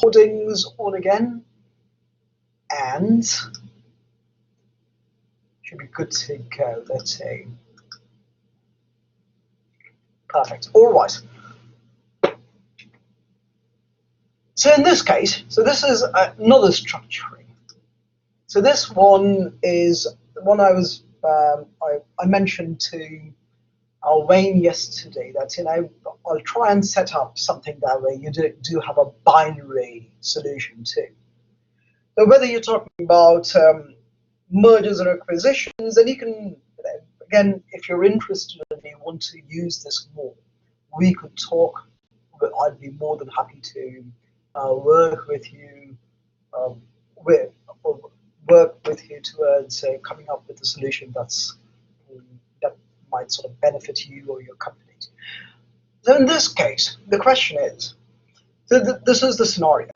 recordings on again, and should be good to go. Let's see. Perfect. All right. So in this case, so this is another structuring. So this one is the one I was I mentioned to Wayne yesterday that I'll try and set up something that way you do have a binary solution too. So whether you're talking about mergers and acquisitions, then you can again, if you're interested and you want to use this more, we could talk. But I'd be more than happy to work with you towards coming up with a solution that might sort of benefit you or your company. So in this case, the question is, this is the scenario.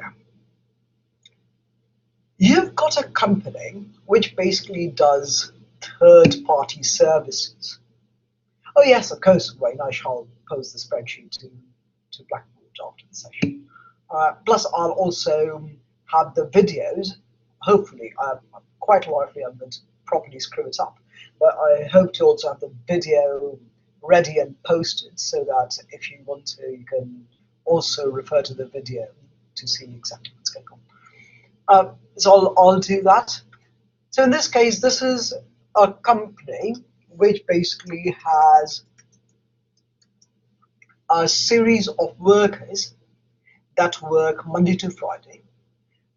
You've got a company which basically does third-party services. Oh yes, of course, Wayne, I shall post the spreadsheet to Blackboard after the session. Plus, I'll also have the videos. Hopefully, quite likely I'm going to properly screw it up, but I hope to also have the video ready and posted so that if you want to, you can also refer to the video to see exactly what's going on. So I'll do that. So in this case, this is a company which basically has a series of workers that work Monday to Friday,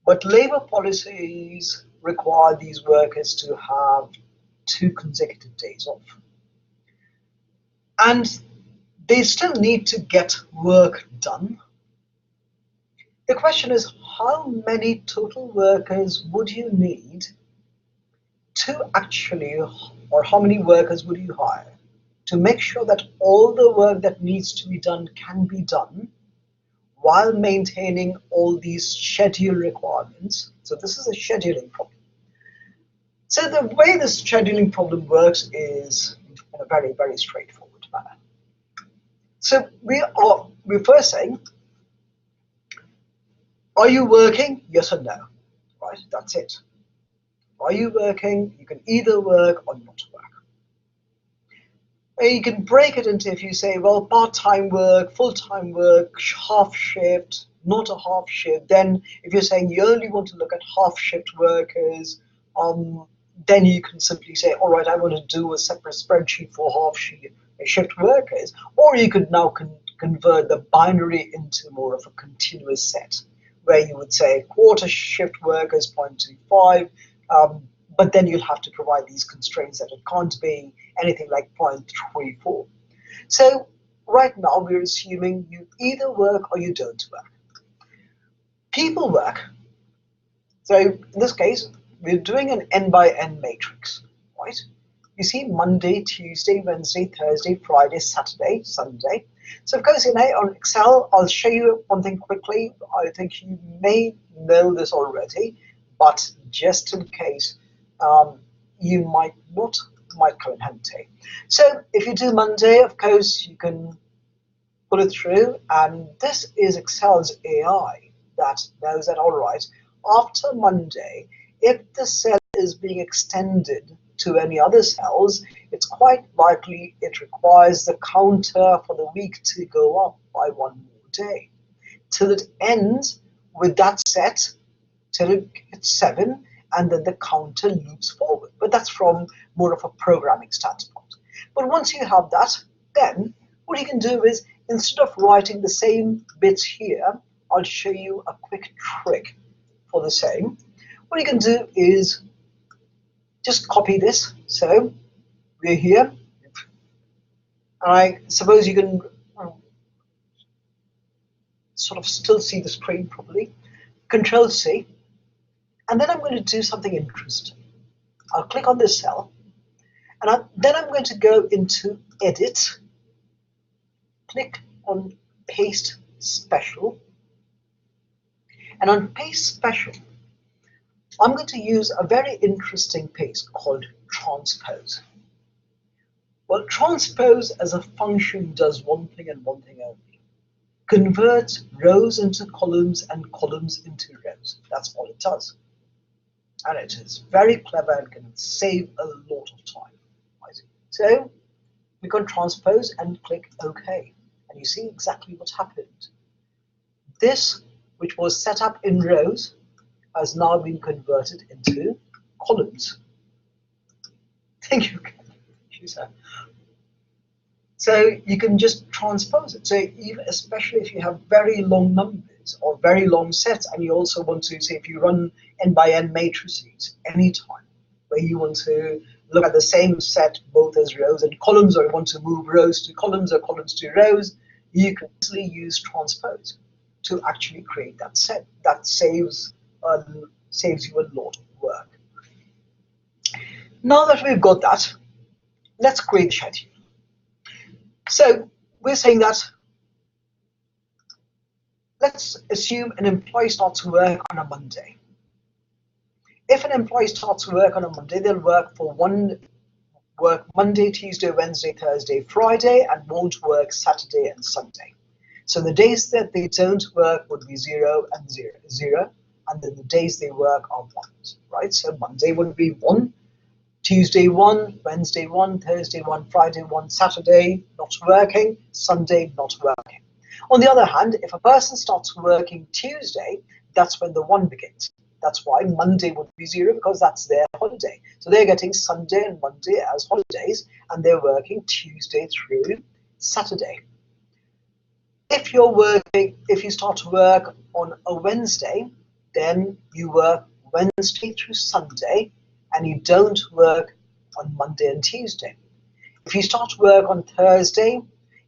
but labor policies require these workers to have 2 consecutive days off. And they still need to get work done. The question is, how many total workers would you need to actually, or how many workers would you hire to make sure that all the work that needs to be done can be done while maintaining all these schedule requirements? So this is a scheduling problem. So the way this scheduling problem works is in a very, very straightforward manner. So we're first saying, are you working? Yes or no, right? That's it. Are you working? You can either work or not work. And you can break it into, if you say, well, part-time work, full-time work, half shift, not a half shift. Then if you're saying you only want to look at half shift workers, then you can simply say, all right, I want to do a separate spreadsheet for half shift workers. Or you could now convert the binary into more of a continuous set, where you would say quarter shift workers 0.25, but then you'll have to provide these constraints that it can't be anything like 0.34. So right now we're assuming you either work or you don't work. People work. So in this case, we're doing an n by n matrix, right? You see Monday, Tuesday, Wednesday, Thursday, Friday, Saturday, Sunday. So of course, on Excel, I'll show you one thing quickly. I think you may know this already, but just in case, you might not, might come in handy. So if you do Monday, of course, you can put it through, and this is Excel's AI that knows that, all right, after Monday, if the cell is being extended to any other cells, it's quite likely it requires the counter for the week to go up by 1 more day, till it ends with that set, till it hits 7, and then the counter loops forward. But that's from more of a programming standpoint. But once you have that, then what you can do is, instead of writing the same bits here, I'll show you a quick trick for the same. What you can do is just copy this. So we're here. I suppose you can sort of still see the screen properly. Control C. And then I'm going to do something interesting. I'll click on this cell. And then I'm going to go into Edit. Click on Paste Special. And on Paste Special, I'm going to use a very interesting paste called transpose. Well, transpose as a function does one thing and one thing only. converts rows into columns and columns into rows. That's all it does. And it is very clever and can save a lot of time. Right? So we can transpose and click OK. And you see exactly what's happened. This, which was set up in rows, has now been converted into columns. Thank you, she said. So you can just transpose it. So even, especially if you have very long numbers or very long sets, and you also want to, say, if you run n by n matrices anytime, where you want to look at the same set both as rows and columns, or you want to move rows to columns or columns to rows, you can easily use transpose to actually create that set. That saves you a lot of work. Now that we've got that, let's create the schedule. So we're saying that let's assume an employee starts work on a Monday. If an employee starts work on a Monday, they'll work Monday, Tuesday, Wednesday, Thursday, Friday, and won't work Saturday and Sunday. So the days that they don't work would be 0 and 0, 0, and then the days they work are 1s, right? So Monday would be 1, Tuesday 1, Wednesday 1, Thursday 1, Friday 1, Saturday not working, Sunday not working. On the other hand, if a person starts working Tuesday, that's when the 1 begins. That's why Monday would be 0, because that's their holiday. So they're getting Sunday and Monday as holidays, and they're working Tuesday through Saturday. If you start to work on a Wednesday, then you work Wednesday through Sunday, and you don't work on Monday and Tuesday. If you start to work on Thursday,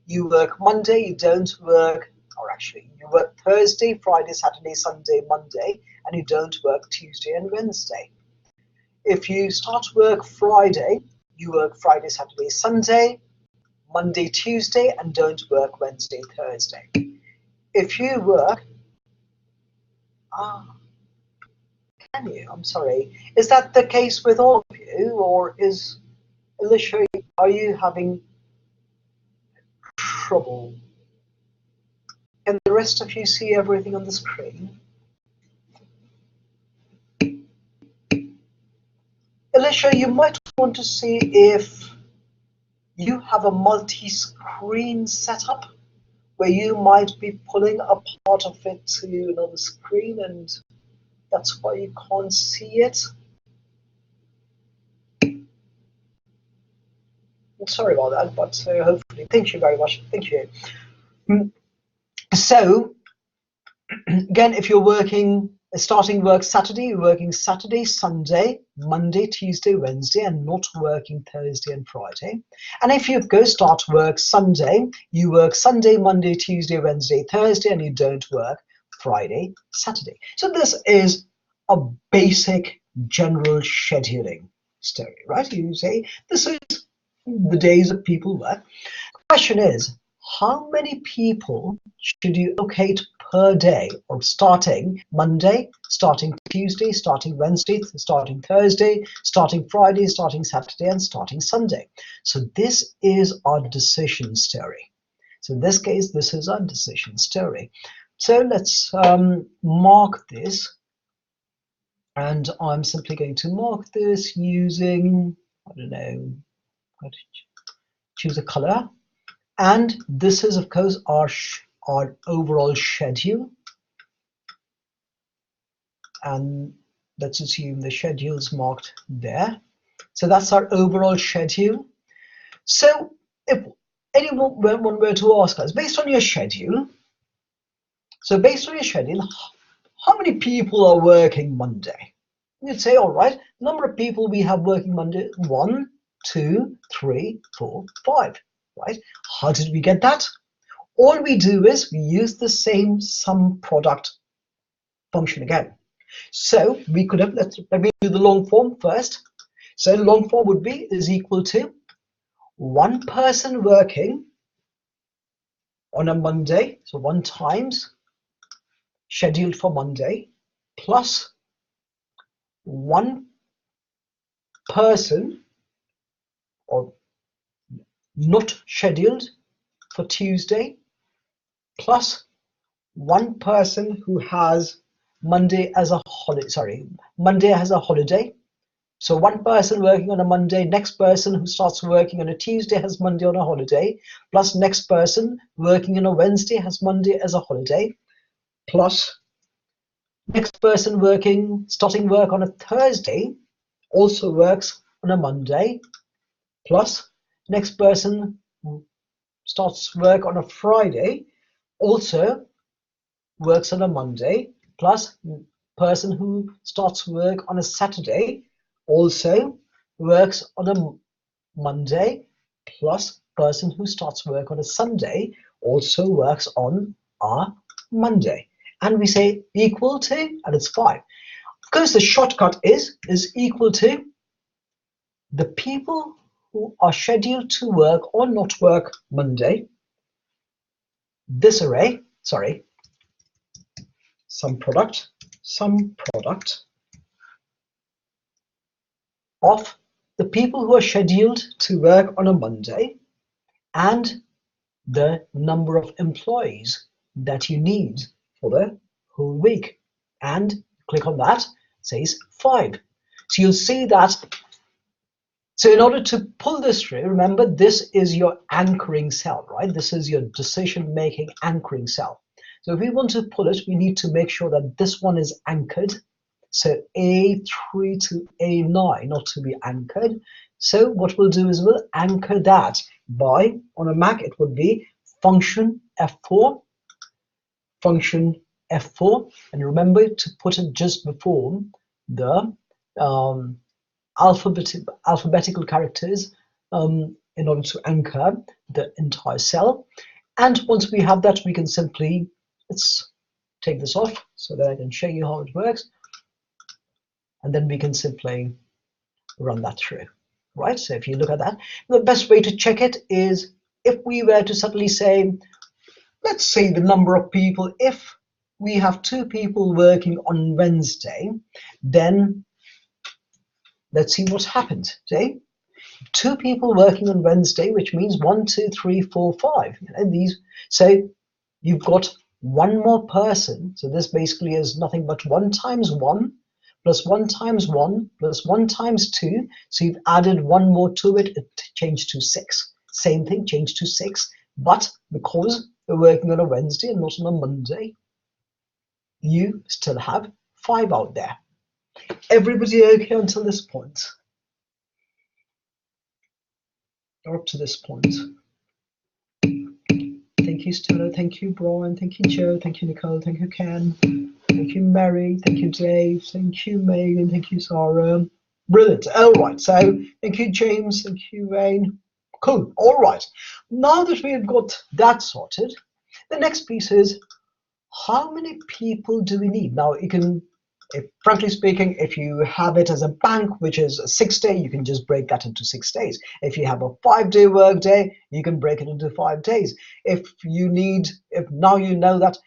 you work Monday, you don't work, or actually, you work Thursday, Friday, Saturday, Sunday, Monday, and you don't work Tuesday and Wednesday. If you start to work Friday, you work Friday, Saturday, Sunday, Monday, Tuesday, and don't work Wednesday, Thursday. If you work, can you? I'm sorry. Is that the case with all of you, or is Alicia, are you having trouble? Can the rest of you see everything on the screen? Alicia, you might want to see if you have a multi-screen setup where you might be pulling a part of it to another screen, and that's why you can't see it. I'm sorry about that, but hopefully, thank you very much. Thank you. So, again, if you're starting work Saturday, you're working Saturday, Sunday, Monday, Tuesday, Wednesday, and not working Thursday and Friday. And if you go start work Sunday, you work Sunday, Monday, Tuesday, Wednesday, Thursday, and you don't work Friday, Saturday. So this is a basic general scheduling story, right? You say, this is the days that people work. The question is, how many people should you allocate per day, or starting Monday, starting Tuesday, starting Wednesday, starting Thursday, starting Friday, starting Saturday, and starting Sunday? So this is our decision story. So in this case, this is our decision story. So let's mark this. And I'm simply going to mark this using, I don't know, choose a color. And this is, of course, our overall schedule. And let's assume the schedule is marked there. So that's our overall schedule. So if anyone were to ask us, based on your schedule, how many people are working Monday? You'd say, all right, number of people we have working Monday, 1, 2, 3, 4, 5, right? How did we get that? All we do is we use the same sum product function again. So we could have, let me do the long form first. So long form would be is equal to 1 person working on a Monday, so 1 times scheduled for Monday, plus 1 person or not scheduled for Tuesday, plus one person who has Monday as a holiday. Sorry, Monday as a holiday. So one person working on a Monday, next person who starts working on a Tuesday has Monday on a holiday, plus next person working on a Wednesday has Monday as a holiday, plus next person starting work on a Thursday also works on a Monday, plus next person who starts work on a Friday also works on a Monday, plus person who starts work on a Saturday also works on a Monday, plus person who starts work on a Sunday also works on a Monday. And we say equal to, and it's 5. Of course, the shortcut is equal to the people who are scheduled to work or not work Monday. This array, sorry, some product of the people who are scheduled to work on a Monday and the number of employees that you need for the whole week. And click on that, it says 5. So you'll see that. So in order to pull this through, remember this is your anchoring cell, right? This is your decision-making anchoring cell. So if we want to pull it, we need to make sure that this one is anchored. So A3 to A9 not to be anchored. So what we'll do is we'll anchor that by, on a Mac, it would be function F4, and remember to put it just before the alphabetical characters in order to anchor the entire cell. And once we have that, we can simply, let's take this off so that I can show you how it works. And then we can simply run that through, right? So if you look at that, the best way to check it is if we were to suddenly say, let's say the number of people, if we have 2 people working on Wednesday, then let's see what's happened. See, 2 people working on Wednesday, which means 1, 2, 3, 4, 5. These. So you've got one more person. So this basically is nothing but 1 times 1 plus 1 times 1 plus 1 times 2. So you've added 1 more to it. It changed to 6. Same thing, changed to 6. But because we're working on a Wednesday and not on a Monday, you still have 5 out there. Everybody okay until this point? Or up to this point? Thank you, Stella. Thank you, Brian. Thank you, Joe. Thank you, Nicole. Thank you, Ken. Thank you, Mary. Thank you, Dave. Thank you, Megan. Thank you, Sarah. Brilliant. All right. So thank you, James. Thank you, Wayne. Cool. All right. Now that we've got that sorted, the next piece is how many people do we need? Now, you can, frankly speaking, if you have it as a bank, which is a 6-day, you can just break that into 6 days. If you have a 5-day work day, you can break it into 5 days. If now you know that,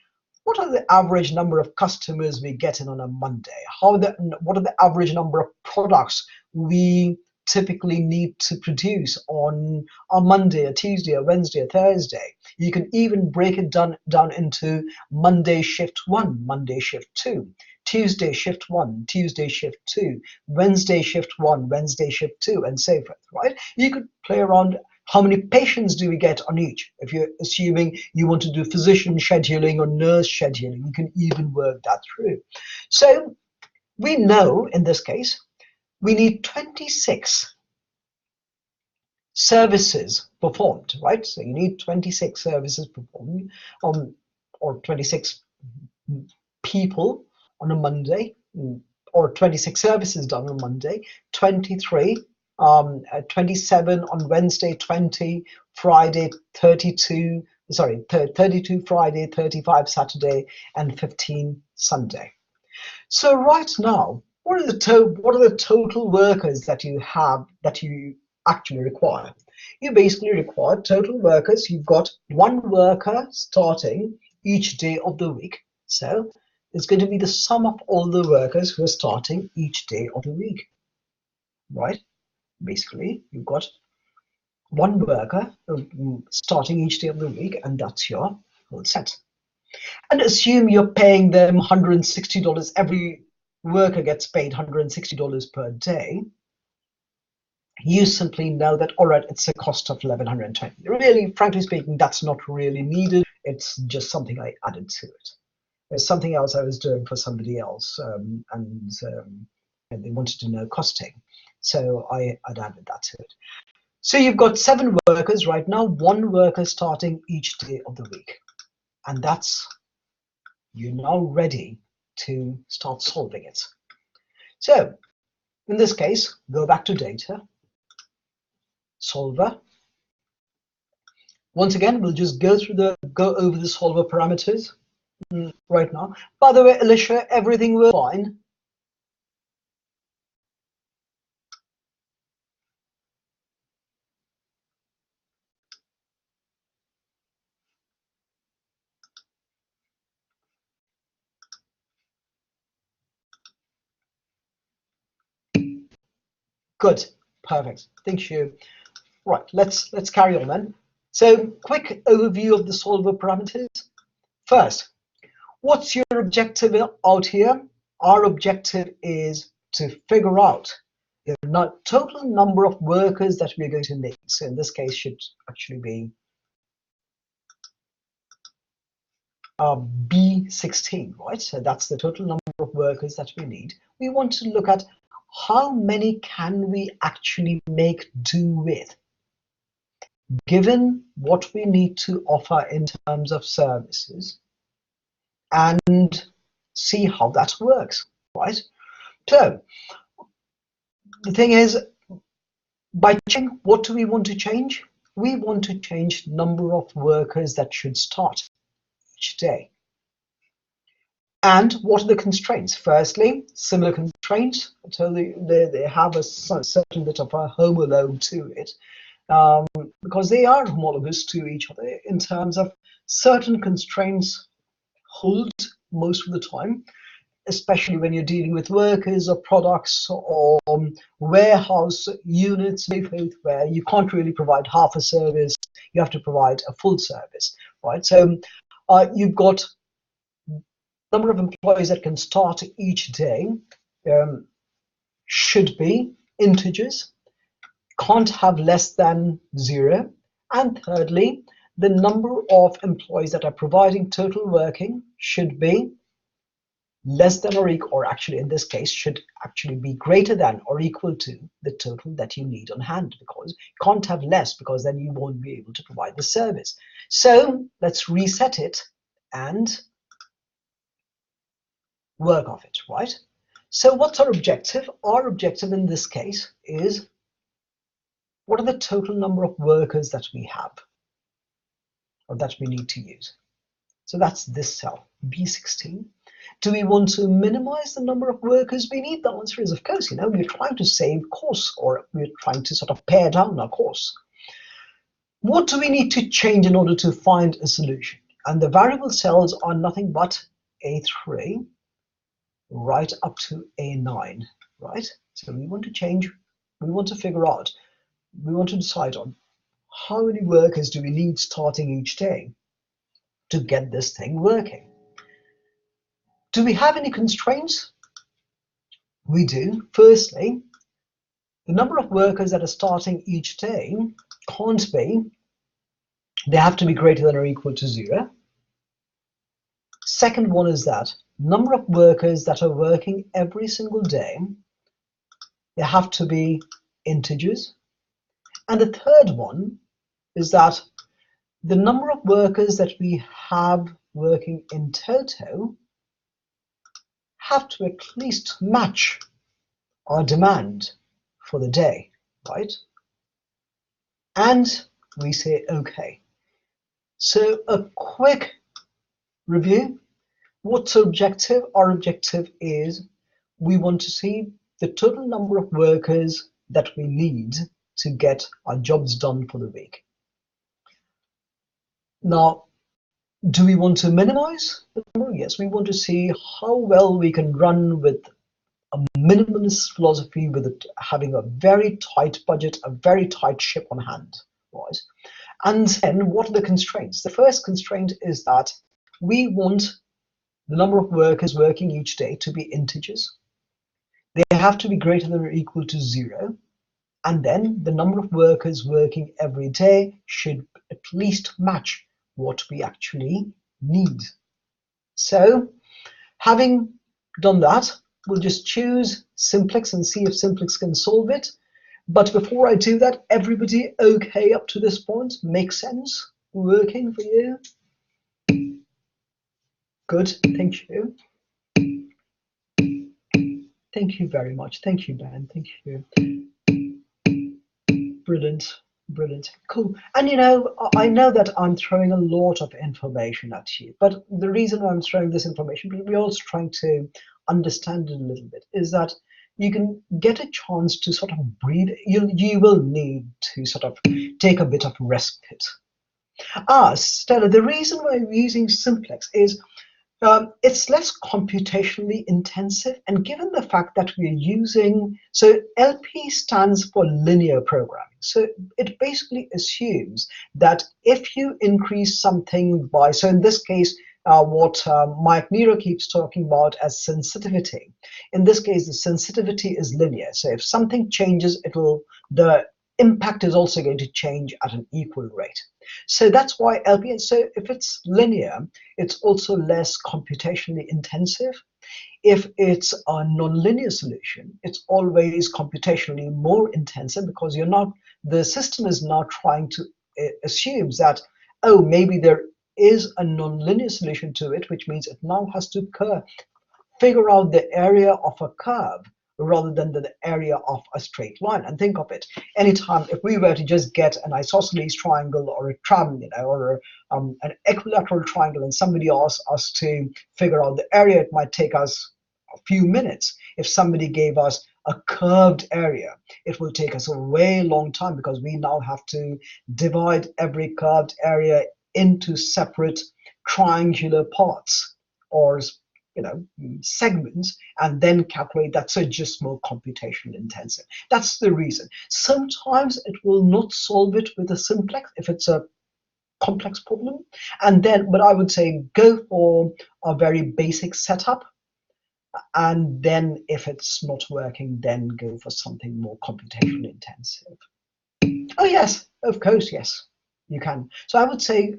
what are the average number of customers we get in on a Monday? What are the average number of products we typically need to produce on a Monday, a Tuesday, a Wednesday, a Thursday? You can even break it down into Monday shift 1, Monday shift 2, Tuesday shift 1, Tuesday shift 2, Wednesday shift 1, Wednesday shift 2, and so forth, right? You could play around. How many patients do we get on each? If you're assuming you want to do physician scheduling or nurse scheduling, you can even work that through. So we know in this case, we need 26 services performed, right? So you need 26 services performed, or 26 people on a Monday, or 26 services done on Monday, 23, 27 on Wednesday, 20 Friday, 32, 32 Friday, 35 Saturday, and 15 Sunday. So right now, what are the total workers that you have, that you actually require? You basically require total workers. You've got 1 worker starting each day of the week. So it's going to be the sum of all the workers who are starting each day of the week, right? Basically, you've got 1 worker starting each day of the week, and that's your whole set. And assume you're paying them $160. Every worker gets paid $160 per day. You simply know that, all right, it's a cost of 1,120. Really, frankly speaking, that's not really needed. It's just something I added to it. There's something else I was doing for somebody else, and they wanted to know costing. So I'd added that to it. So you've got 7 workers right now, 1 worker starting each day of the week. And that's, you're now ready to start solving it. So in this case, go back to data, solver. Once again, we'll just go over the solver parameters right now. By the way, Alicia, everything was fine. Good, perfect. Thank you. Right, let's carry on then. So, quick overview of the solver parameters. First, what's your objective out here? Our objective is to figure out the total number of workers that we're going to need. So in this case, should actually be B16, right? So that's the total number of workers that we need. We want to look at how many can we actually make do with, given what we need to offer in terms of services, and see how that works, right? So the thing is, by changing, what do we want to change? We want to change number of workers that should start each day. And what are the constraints? Firstly, similar constraints. So they have a certain bit of a homologue to it, because they are homologous to each other in terms of certain constraints hold most of the time, especially when you're dealing with workers or products or warehouse units, where you can't really provide half a service, you have to provide a full service, right? So you've got number of employees that can start each day should be integers, can't have less than 0. And thirdly, the number of employees that are providing total working should be less than or equal, or actually in this case should actually be greater than or equal to the total that you need on hand, because you can't have less, because then you won't be able to provide the service. So let's reset it and work off it, right? So what's our objective? Our objective in this case is, what are the total number of workers that we have or that we need to use? So that's this cell, B16. Do we want to minimize the number of workers we need? The answer is, of course, we're trying to save costs, or we're trying to sort of pare down our costs. What do we need to change in order to find a solution? And the variable cells are nothing but A3 right up to A9, right? So we want to change, we want to figure out, we want to decide on how many workers do we need starting each day to get this thing working. Do we have any constraints? We do. Firstly, the number of workers that are starting each day can't be, they have to be greater than or equal to 0. Second one is that number of workers that are working every single day, they have to be integers. And the third one is that the number of workers that we have working in toto have to at least match our demand for the day, right? And we say okay. So a quick review. What's our objective? Our objective is, we want to see the total number of workers that we need to get our jobs done for the week. Now, do we want to minimize the number? Yes, we want to see how well we can run with a minimalist philosophy, with it having a very tight budget, a very tight ship on hand, right? And then what are the constraints? The first constraint is that we want the number of workers working each day to be integers. They have to be greater than or equal to 0. And then the number of workers working every day should at least match what we actually need. So having done that, we'll just choose simplex and see if simplex can solve it. But before I do that, everybody okay up to this point? Makes sense? Working for you? Good, thank you. Thank you very much. Thank you, Ben. Thank you. Brilliant, brilliant, cool. And I know that I'm throwing a lot of information at you, but the reason I'm throwing this information, because we're also trying to understand it a little bit, is that you can get a chance to sort of breathe. You will need to sort of take a bit of respite. Stella, the reason why I'm using simplex is it's less computationally intensive, and given the fact that we're using, so LP stands for linear programming. So it basically assumes that if you increase something by, so in this case, what Mike Nero keeps talking about as sensitivity. In this case, the sensitivity is linear. So if something changes, the impact is also going to change at an equal rate. So that's why LP, so if it's linear, it's also less computationally intensive. If it's a nonlinear solution, it's always computationally more intensive, because the system is now trying to assume that, oh, maybe there is a nonlinear solution to it, which means it now has to figure out the area of a curve rather than the area of a straight line. And think of it, anytime if we were to just get an isosceles triangle or a or an equilateral triangle, and somebody asks us to figure out the area, it might take us a few minutes. If somebody gave us a curved area, it will take us a way long time, because we now have to divide every curved area into separate triangular parts or segments, and then calculate that. So it's just more computational intensive. That's the reason. Sometimes it will not solve it with a simplex if it's a complex problem, but I would say go for a very basic setup, and then if it's not working, then go for something more computationally intensive. Oh yes, of course, yes, you can. So I would say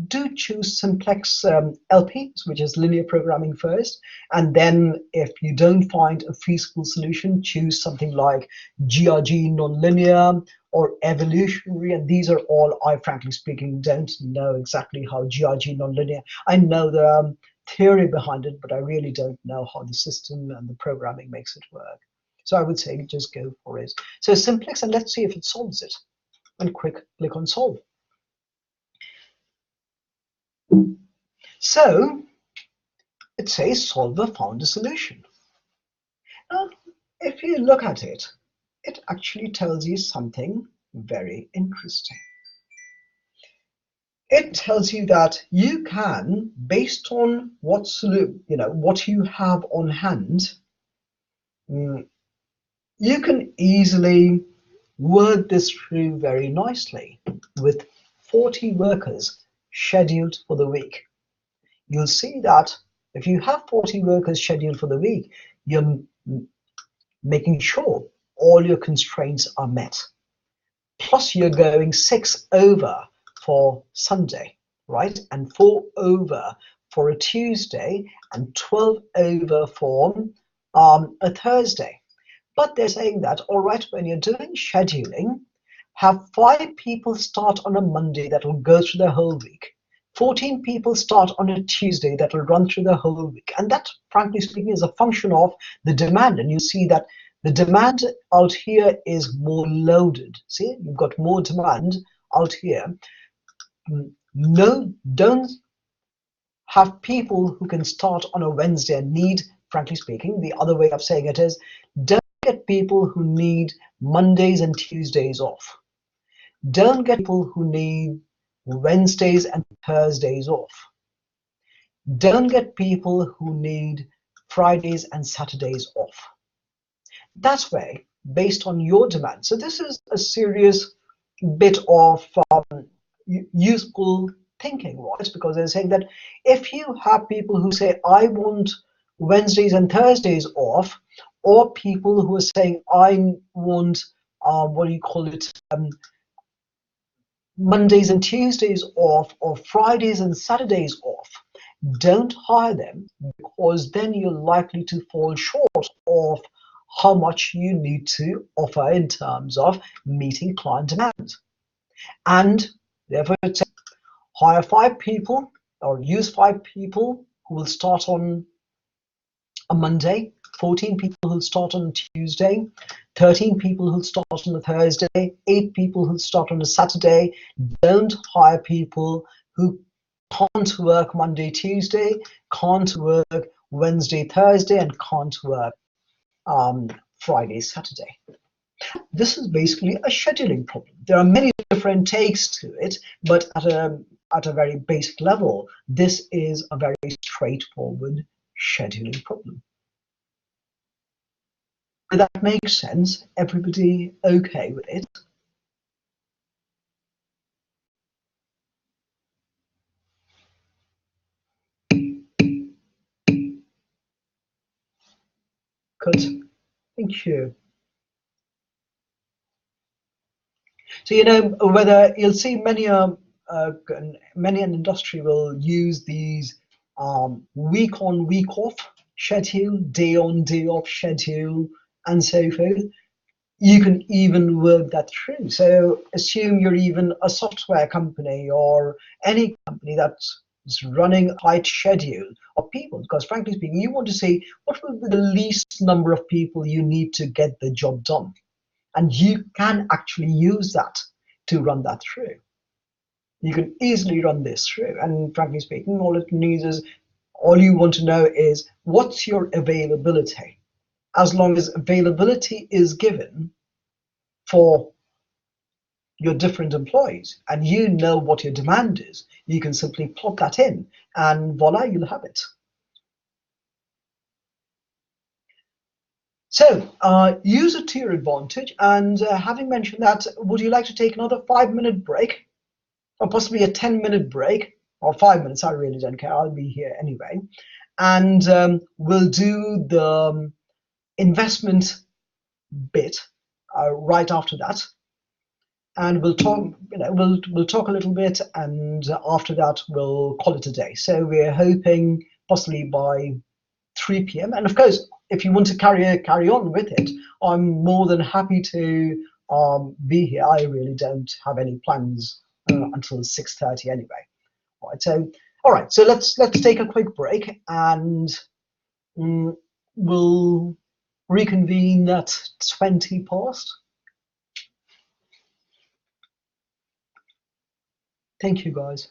do choose simplex LP, which is linear programming first, and then if you don't find a feasible solution, choose something like GRG nonlinear or evolutionary. And these are all, I frankly speaking don't know exactly how GRG nonlinear. I know the theory behind it, but I really don't know how the system and the programming makes it work. So I would say just go for it. So simplex, and let's see if it solves it. And click on solve. So it says solver found a solution. Now, if you look at it, it actually tells you something very interesting. It tells you that you can, based on what you have on hand, you can easily work this through very nicely with 40 workers scheduled for the week. You'll see that if you have 40 workers scheduled for the week, you're making sure all your constraints are met. Plus you're going 6 over for Sunday, right? And 4 over for a Tuesday, and 12 over for a Thursday. But they're saying that, all right, when you're doing scheduling, have 5 people start on a Monday that will go through the whole week. 14 people start on a Tuesday that will run through the whole week. And that, frankly speaking, is a function of the demand. And you see that the demand out here is more loaded. See, you've got more demand out here. No, don't have people who can start on a Wednesday and need, frankly speaking, the other way of saying it is, don't get people who need Mondays and Tuesdays off. Don't get people who need Wednesdays and Thursdays off. Don't get people who need Fridays and Saturdays off. That way, based on your demand. So this is a serious bit of useful thinking, right? Because they're saying that if you have people who say, I want Wednesdays and Thursdays off, or people who are saying, I want, what do you call it, Mondays and Tuesdays off, or Fridays and Saturdays off, don't hire them, because then you're likely to fall short of how much you need to offer in terms of meeting client demand. And therefore, hire 5 people or use 5 people who will start on a Monday, 14 people who'll start on a Tuesday, 13 people who'll start on a Thursday, 8 people who'll start on a Saturday. Don't hire people who can't work Monday, Tuesday, can't work Wednesday, Thursday, and can't work Friday, Saturday. This is basically a scheduling problem. There are many different takes to it, but at a very basic level, this is a very straightforward scheduling problem. Did that make sense? Everybody okay with it? Good. Thank you. So whether you'll see many an industry will use these week on week off schedule, day on day off schedule, and so forth. You can even work that through. So assume you're even a software company or any company that's running a tight schedule of people, because frankly speaking, you want to see what will be the least number of people you need to get the job done. And you can actually use that to run that through. You can easily run this through. And frankly speaking, all you want to know is what's your availability. As long as availability is given for your different employees and you know what your demand is, you can simply plot that in and voila, you'll have it. So use it to your advantage. And having mentioned that, would you like to take another 5-minute break, or possibly a 10-minute break, or 5 minutes? I really don't care. I'll be here anyway. And we'll do the investment bit right after that. And we'll talk, we'll talk a little bit, and after that we'll call it a day. So we're hoping possibly by 3 p.m. And of course, if you want to carry on with it, I'm more than happy to be here. I really don't have any plans until 6:30 anyway. All right. So all right. So let's take a quick break, and we'll reconvene at 20 past. Thank you, guys.